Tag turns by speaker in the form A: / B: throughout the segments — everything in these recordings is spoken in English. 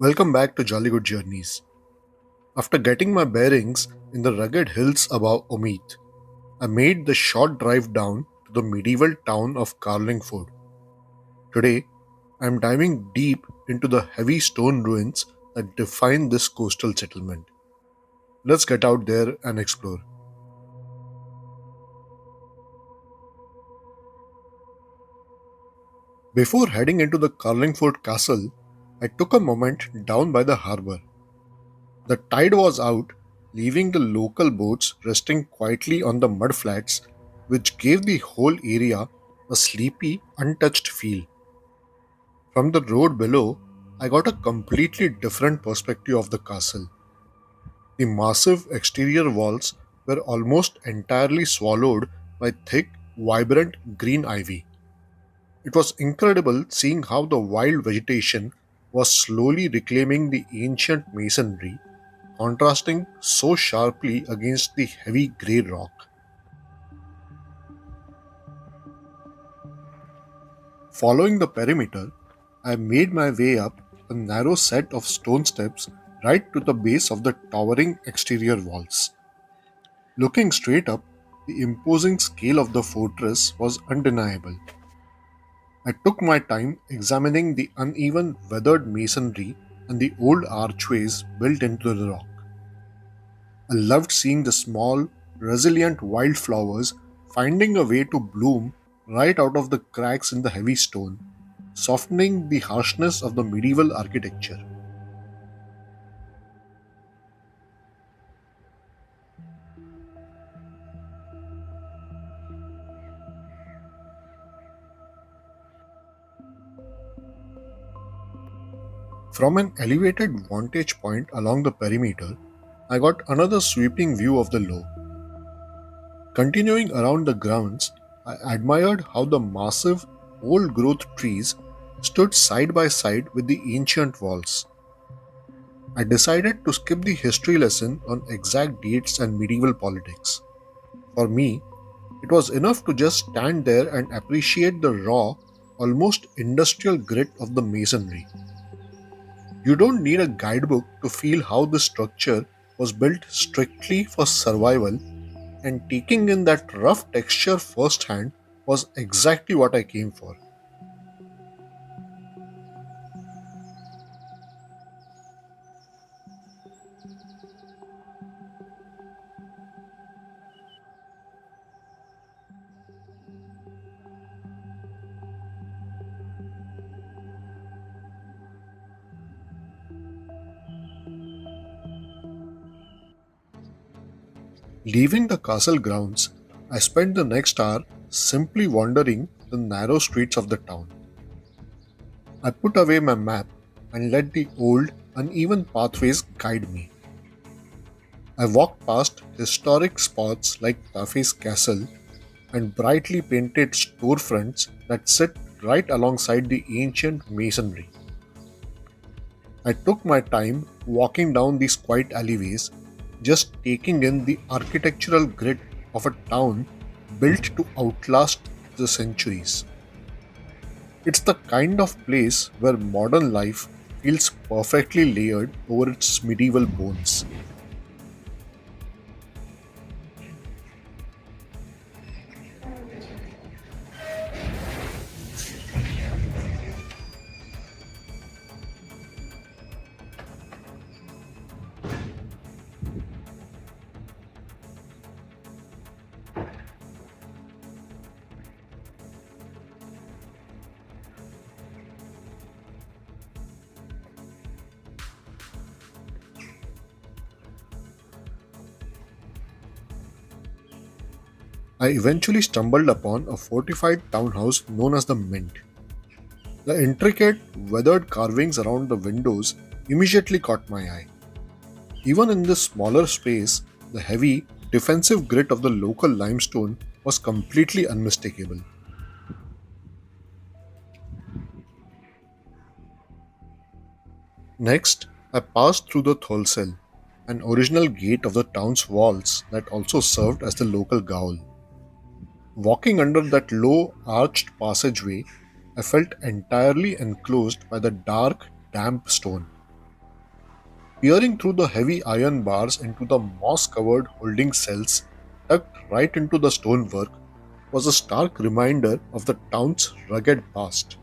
A: Welcome back to Jolly Good Journeys. After getting my bearings in the rugged hills above Omeath, I made the short drive down to the medieval town of Carlingford. Today, I am diving deep into the heavy stone ruins that define this coastal settlement. Let's get out there and explore. Before heading into the Carlingford Castle, I took a moment down by the harbour. The tide was out, leaving the local boats resting quietly on the mud flats, which gave the whole area a sleepy, untouched feel. From the road below, I got a completely different perspective of the castle. The massive exterior walls were almost entirely swallowed by thick, vibrant green ivy. It was incredible seeing how the wild vegetation was slowly reclaiming the ancient masonry, contrasting so sharply against the heavy grey rock. Following the perimeter, I made my way up a narrow set of stone steps right to the base of the towering exterior walls. Looking straight up, the imposing scale of the fortress was undeniable. I took my time examining the uneven weathered masonry and the old archways built into the rock. I loved seeing the small, resilient wildflowers finding a way to bloom right out of the cracks in the heavy stone, softening the harshness of the medieval architecture. From an elevated vantage point along the perimeter, I got another sweeping view of the Lough. Continuing around the grounds, I admired how the massive, old growth trees stood side by side with the ancient walls. I decided to skip the history lesson on exact dates and medieval politics. For me, it was enough to just stand there and appreciate the raw, almost industrial grit of the masonry. You don't need a guidebook to feel how the structure was built strictly for survival, and taking in that rough texture firsthand was exactly what I came for. Leaving the castle grounds, I spent the next hour simply wandering the narrow streets of the town. I put away my map and let the old, uneven pathways guide me. I walked past historic spots like Taaffe's castle and brightly painted storefronts that sit right alongside the ancient masonry. I took my time walking down these quiet alleyways, just taking in the architectural grit of a town built to outlast the centuries. It's the kind of place where modern life feels perfectly layered over its medieval bones. I eventually stumbled upon a fortified townhouse known as the Mint. The intricate, weathered carvings around the windows immediately caught my eye. Even in this smaller space, the heavy, defensive grit of the local limestone was completely unmistakable. Next, I passed through the Tholsel, an original gate of the town's walls that also served as the local gaol. Walking under that low, arched passageway, I felt entirely enclosed by the dark, damp stone. Peering through the heavy iron bars into the moss covered holding cells tucked right into the stonework was a stark reminder of the town's rugged past.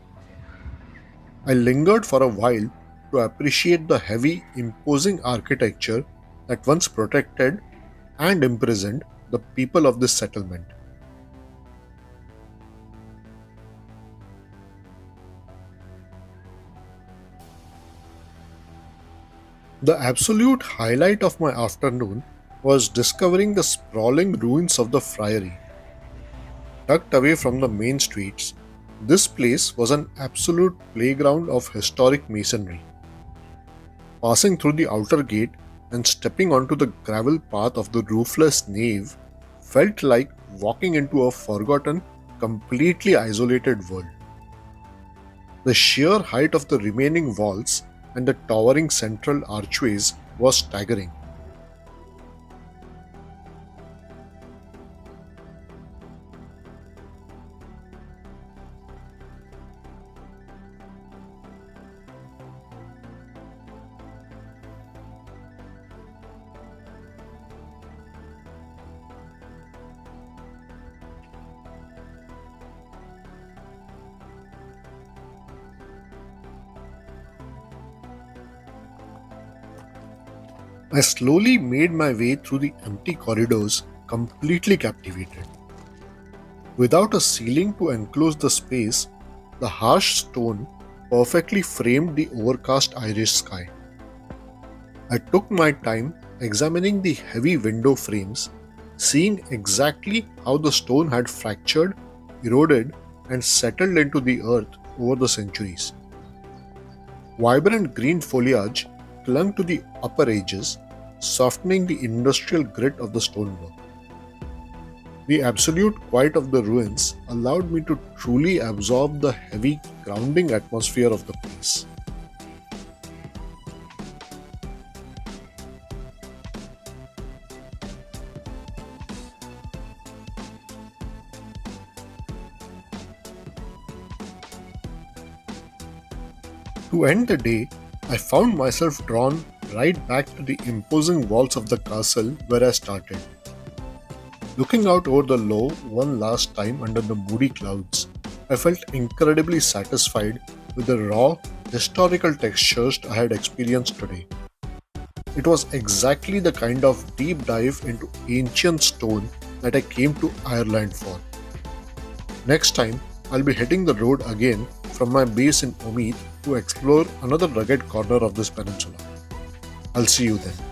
A: I lingered for a while to appreciate the heavy, imposing architecture that once protected and imprisoned the people of this settlement. The absolute highlight of my afternoon was discovering the sprawling ruins of the friary. Tucked away from the main streets, this place was an absolute playground of historic masonry. Passing through the outer gate and stepping onto the gravel path of the roofless nave felt like walking into a forgotten, completely isolated world. The sheer height of the remaining walls and the towering central archways was staggering. I slowly made my way through the empty corridors, completely captivated. Without a ceiling to enclose the space, the harsh stone perfectly framed the overcast Irish sky. I took my time examining the heavy window frames, seeing exactly how the stone had fractured, eroded, and settled into the earth over the centuries. Vibrant green foliage clung to the upper edges, softening the industrial grit of the stonework. The absolute quiet of the ruins allowed me to truly absorb the heavy, grounding atmosphere of the place. To end the day, I found myself drawn right back to the imposing walls of the castle where I started. Looking out over the Lough one last time under the moody clouds, I felt incredibly satisfied with the raw, historical textures I had experienced today. It was exactly the kind of deep dive into ancient stone that I came to Ireland for. Next time, I'll be hitting the road again from my base in Omeath to explore another rugged corner of this peninsula. I'll see you then.